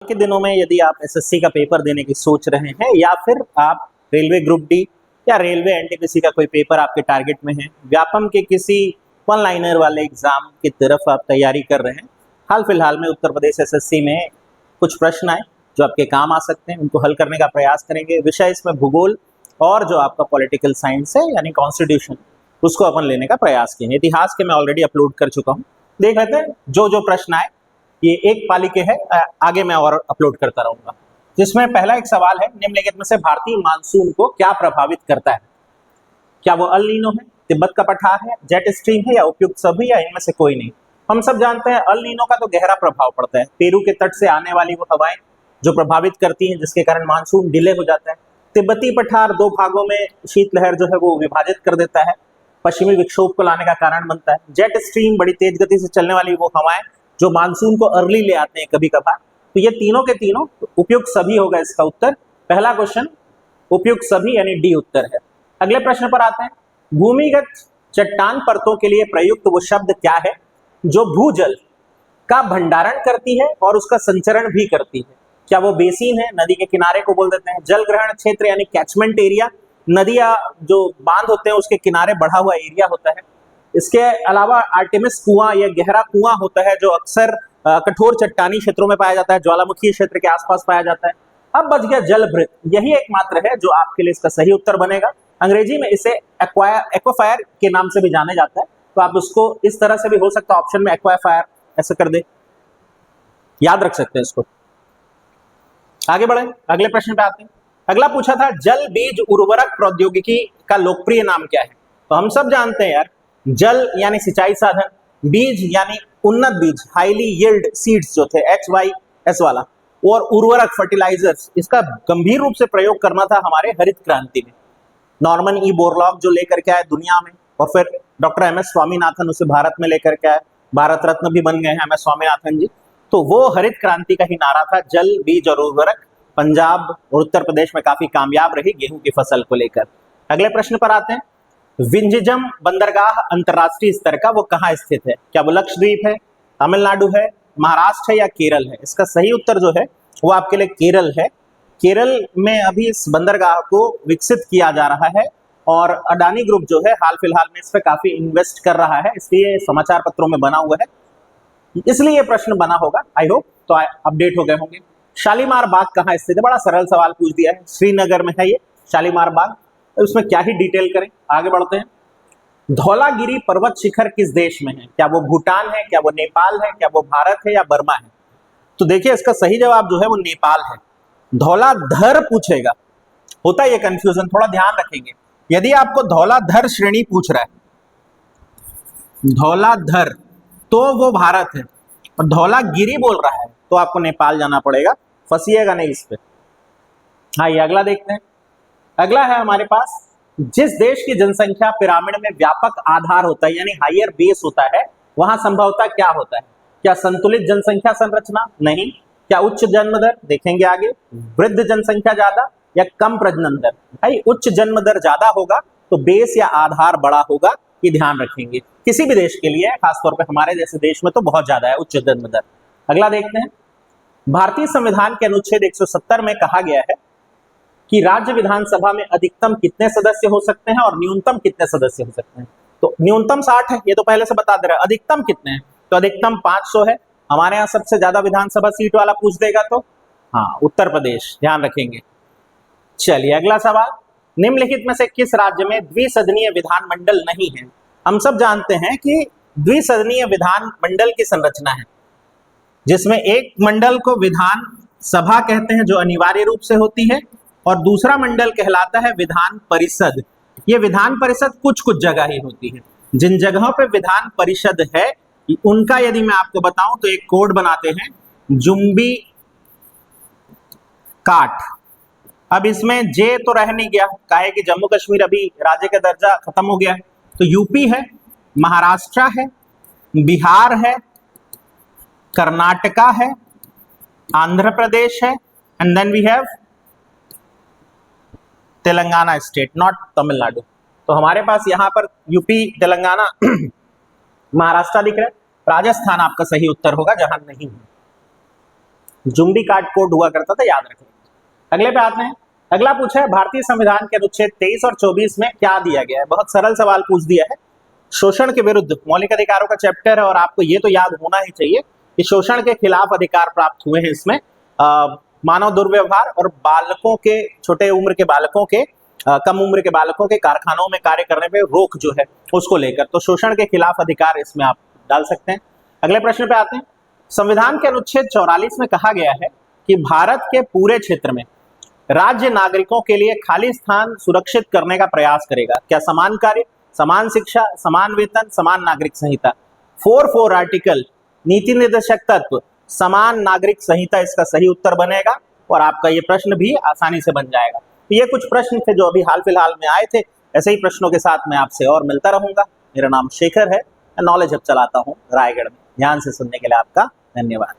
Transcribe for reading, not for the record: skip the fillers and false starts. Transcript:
के दिनों में यदि आप एसएससी का पेपर देने की सोच रहे हैं या फिर आप रेलवे ग्रुप डी या रेलवे एनटीपीसी का कोई पेपर आपके टारगेट में है, व्यापम के किसी वन लाइनर वाले एग्जाम की तरफ आप तैयारी कर रहे हैं, हाल फिलहाल में उत्तर प्रदेश एसएससी में कुछ प्रश्न आए जो आपके काम आ सकते हैं, उनको हल करने का प्रयास करेंगे। विषय इसमें भूगोल और जो आपका पॉलिटिकल साइंस है यानी कॉन्स्टिट्यूशन, उसको अपन लेने का प्रयास किए। इतिहास के मैं ऑलरेडी अपलोड कर चुका हूँ, देख लेते हैं जो जो प्रश्न आए। ये एक पाली के है, आगे मैं और अपलोड करता रहूंगा। जिसमें पहला एक सवाल है, निम्नलिखित में से भारतीय मानसून को क्या प्रभावित करता है? क्या वो अल नीनो है, तिब्बत का पठार है, जेट स्ट्रीम है या उपयुक्त सभी या इनमें से कोई नहीं? हम सब जानते हैं अल नीनो का तो गहरा प्रभाव पड़ता है, पेरू के तट से आने वाली वो हवाएं जो प्रभावित करती हैं, जिसके कारण मानसून डिले हो जाता है। तिब्बती पठार दो भागों में शीतलहर जो है वो विभाजित कर देता है, पश्चिमी विक्षोभ को लाने का कारण बनता है। जेट स्ट्रीम बड़ी तेज गति से चलने वाली वो हवाएं जो मानसून को अर्ली ले आते हैं कभी कभार। तो ये तीनों के तीनों उपयुक्त सभी होगा इसका उत्तर। पहला क्वेश्चन उपयुक्त सभी यानी डी उत्तर है। अगले प्रश्न पर आते हैं। भूमिगत चट्टान परतों के लिए प्रयुक्त वो शब्द क्या है जो भूजल का भंडारण करती है और उसका संचरण भी करती है? क्या वो बेसिन है, नदी के किनारे को बोल देते हैं। जल ग्रहण क्षेत्र यानी कैचमेंट एरिया, नदियां जो बांध होते हैं उसके किनारे बढ़ा हुआ एरिया होता है। इसके अलावा आर्टेमिस कुआं या गहरा कुआं होता है जो अक्सर कठोर चट्टानी क्षेत्रों में पाया जाता है, ज्वालामुखी क्षेत्र के आसपास पाया जाता है। अब बच गया जलभृत, यही एकमात्र है जो आपके लिए इसका सही उत्तर बनेगा। अंग्रेजी में इसे एक्वाफायर के नाम से भी जाने जाता है, तो आप उसको इस तरह से भी हो सकता है, ऑप्शन में एक्वाफायर ऐसा कर दे, याद रख सकते हैं इसको। आगे बढ़े, अगले प्रश्न पे आते हैं। अगला पूछा था जल बीज उर्वरक प्रौद्योगिकी का लोकप्रिय नाम क्या है? तो हम सब जानते हैं यार, जल यानी सिंचाई साधन, बीज यानी उन्नत बीज, हाईली यील्ड सीड्स जो थे HYS वाला, और उर्वरक फर्टिलाइजर्स, इसका गंभीर रूप से प्रयोग करना था हमारे हरित क्रांति में। नॉर्मन ई बोरलॉग जो लेकर के आए दुनिया में, और फिर डॉक्टर MS स्वामीनाथन उसे भारत में लेकर के आए, भारत रत्न भी बन गए हैं MS स्वामीनाथन जी। तो वो हरित क्रांति का ही नारा था, जल बीज और उर्वरक। पंजाब और उत्तर प्रदेश में काफी कामयाब रही गेहूं की फसल को लेकर। अगले प्रश्न पर आते हैं। विंझम बंदरगाह अंतरराष्ट्रीय स्तर का वो कहाँ स्थित है? क्या वो लक्षद्वीप है, तमिलनाडु है, महाराष्ट्र है या केरल है? इसका सही उत्तर जो है वो आपके लिए केरल है। केरल में अभी इस बंदरगाह को विकसित किया जा रहा है और अडानी ग्रुप जो है हाल फिलहाल में इस पर काफी इन्वेस्ट कर रहा है, इसलिए समाचार पत्रों में बना हुआ है, इसलिए ये प्रश्न बना होगा। आई होप तो अपडेट हो गए होंगे। शालीमार बाग कहाँ स्थित है? बड़ा सरल सवाल पूछ दिया है, श्रीनगर में है ये शालीमार बाग। उसमें क्या ही डिटेल करें, आगे बढ़ते हैं। धौलागिरी पर्वत शिखर किस देश में है? क्या वो भूटान है, क्या वो नेपाल है, क्या वो भारत है या बर्मा है? तो देखिए इसका सही जवाब जो है वो नेपाल है। धौलाधर पूछेगा, होता है ये कंफ्यूजन, थोड़ा ध्यान रखेंगे। यदि आपको धौलाधर श्रेणी पूछ रहा है, धौलाधर, तो वो भारत है, और धौलागिरी बोल रहा है तो आपको नेपाल जाना पड़ेगा, फंसिएगा नहीं इस पे। हाँ, ये अगला देखते हैं। अगला है हमारे पास, जिस देश की जनसंख्या पिरामिड में व्यापक आधार होता है यानी हायर बेस होता है, वहां संभवतः क्या होता है? क्या संतुलित जनसंख्या संरचना? नहीं। क्या उच्च जन्म दर? देखेंगे आगे। वृद्ध जनसंख्या ज्यादा या कम प्रजनन दर? भाई उच्च जन्म दर ज्यादा होगा तो बेस या आधार बड़ा होगा, ये ध्यान रखेंगे। किसी भी देश के लिए, खासतौर पर हमारे जैसे देश में तो बहुत ज्यादा है उच्च जन्म दर। अगला देखते हैं। भारतीय संविधान के अनुच्छेद 170 में कहा गया है कि राज्य विधानसभा में अधिकतम कितने सदस्य हो सकते हैं और न्यूनतम कितने सदस्य हो सकते हैं? तो न्यूनतम 60 है, ये तो पहले से बता दे रहा है। अधिकतम कितने हैं? तो अधिकतम 500 है। हमारे यहाँ सबसे ज्यादा विधानसभा सीट वाला पूछ देगा तो हाँ, उत्तर प्रदेश, ध्यान रखेंगे। चलिए अगला सवाल। निम्नलिखित में से किस राज्य में द्विसदनीय विधानमंडल नहीं है? हम सब जानते हैं कि द्विसदनीय विधानमंडल की संरचना है जिसमें एक मंडल को विधान सभा कहते हैं जो अनिवार्य रूप से होती है, और दूसरा मंडल कहलाता है विधान परिषद। ये विधान परिषद कुछ कुछ जगह ही होती है। जिन जगहों पे विधान परिषद है उनका यदि मैं आपको बताऊं तो एक कोड बनाते हैं, जुम्बी काट। अब इसमें जे तो रह नहीं गया, काहे कि जम्मू कश्मीर अभी राज्य का दर्जा खत्म हो गया है, तो यूपी है, महाराष्ट्र है, बिहार है, कर्नाटका है, आंध्र प्रदेश है, and then we have Telangana state, not Tamil Nadu. तो हमारे पास यहाँ पर यूपी, तेलंगाना, महाराष्ट्र दिख रहा है। राजस्थान आपका सही उत्तर होगा जहां नहीं है। जुमडी कार्ड कोड हुआ करता था, याद रखें। अगले पे आते हैं। अगला पूछा है भारतीय संविधान के अनुच्छेद 23 और 24 में क्या दिया गया है। बहुत सरल सवाल पूछ दिया है। शोषण के विरुद्ध मौलिक अधिकारों का चैप्टर है और आपको ये तो याद होना ही चाहिए कि शोषण के खिलाफ अधिकार प्राप्त हुए हैं इसमें। मानव दुर्व्यवहार और बालकों के, छोटे उम्र के बालकों के, कम उम्र के बालकों के कारखानों में कार्य करने पे रोक जो है उसको लेकर, तो शोषण के खिलाफ अधिकार इसमें आप डाल सकते हैं। अगले प्रश्न पे आते हैं। संविधान के अनुच्छेद 44 में कहा गया है कि भारत के पूरे क्षेत्र में राज्य नागरिकों के लिए खाली स्थान सुरक्षित करने का प्रयास करेगा। क्या समान कार्य, समान शिक्षा, समान वेतन, समान नागरिक संहिता। 4 आर्टिकल, नीति निर्देशक तत्व, समान नागरिक संहिता इसका सही उत्तर बनेगा और आपका ये प्रश्न भी आसानी से बन जाएगा। तो ये कुछ प्रश्न थे जो अभी हाल फिलहाल में आए थे। ऐसे ही प्रश्नों के साथ मैं आपसे और मिलता रहूंगा। मेरा नाम शेखर है, नॉलेज हब चलाता हूँ रायगढ़ में। ध्यान से सुनने के लिए आपका धन्यवाद।